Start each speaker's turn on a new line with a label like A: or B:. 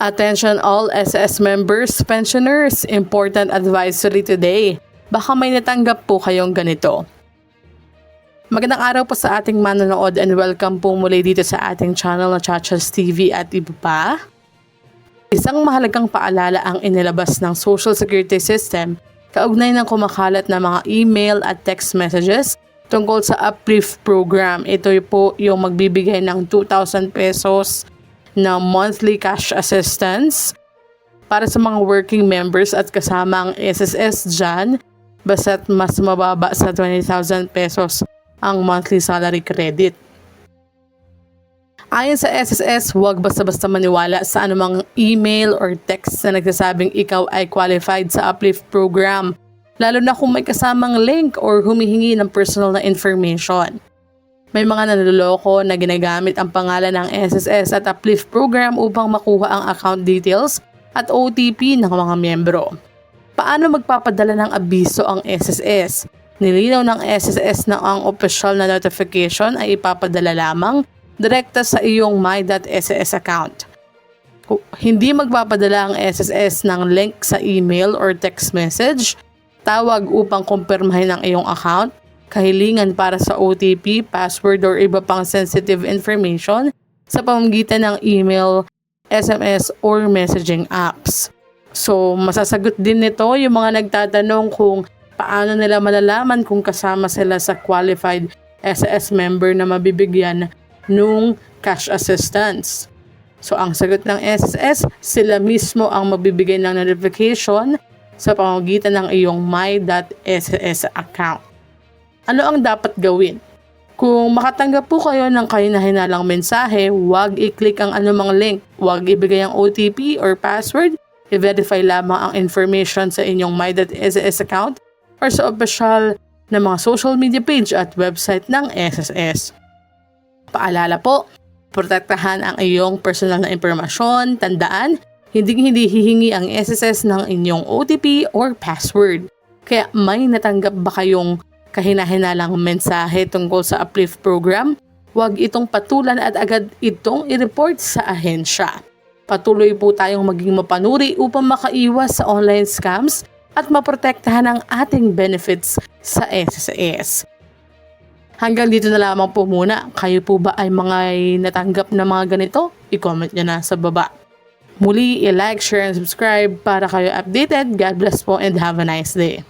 A: Attention all SS members, pensioners, important advisory today. Baka may natanggap po kayong ganito. Magandang araw po sa ating manonood and welcome po muli dito sa ating channel na Chachas TV at iba pa. Isang mahalagang paalala ang inilabas ng Social Security System kaugnay ng kumakalat na mga email at text messages tungkol sa Uplift program. Ito po yung magbibigay ng 2,000 pesos na monthly cash assistance para sa mga working members at kasama ang SSS dyan basta't mas mababa sa 20,000 pesos ang monthly salary credit. Ayon sa SSS, huwag basta-basta maniwala sa anumang email or text na nagsasabing ikaw ay qualified sa Uplift program, lalo na kung may kasamang link or humihingi ng personal na information. May mga nanloloko na ginagamit ang pangalan ng SSS at Uplift program upang makuha ang account details at OTP ng mga miyembro. Paano magpapadala ng abiso ang SSS? Nilinaw ng SSS na ang opisyal na notification ay ipapadala lamang direkta sa iyong my.sss account. Hindi magpapadala ang SSS ng link sa email or text message, tawag upang kumpirmahin ang iyong account, kahilingan para sa OTP, password or iba pang sensitive information sa pamamagitan ng email, SMS or messaging apps. So, masasagot din nito yung mga nagtatanong kung paano nila malalaman kung kasama sila sa qualified SS member na mabibigyan nung cash assistance. So, ang sagot ng SSS, sila mismo ang magbibigay ng notification sa pamamagitan ng iyong my.sss account. Ano ang dapat gawin? Kung makatanggap po kayo ng kahina-hinalang mensahe, huwag i-click ang anumang link, huwag ibigay ang OTP or password, i-verify lamang ang information sa inyong my.sss account or sa opisyal na mga social media page at website ng SSS. Paalala po, protektahan ang iyong personal na impormasyon, tandaan, hindi hihingi ang SSS ng inyong OTP or password. Kaya may natanggap ba kayong kahina-hinalang mensahe tungkol sa Uplift program, huwag itong patulan at agad itong i-report sa ahensya. Patuloy po tayong maging mapanuri upang makaiwas sa online scams at maprotektahan ang ating benefits sa SSS. Hanggang dito na lamang po muna. Kayo po ba ay mga natanggap na mga ganito? I-comment nyo na sa baba. Muli, i-like, share, and subscribe para kayo updated. God bless po and have a nice day.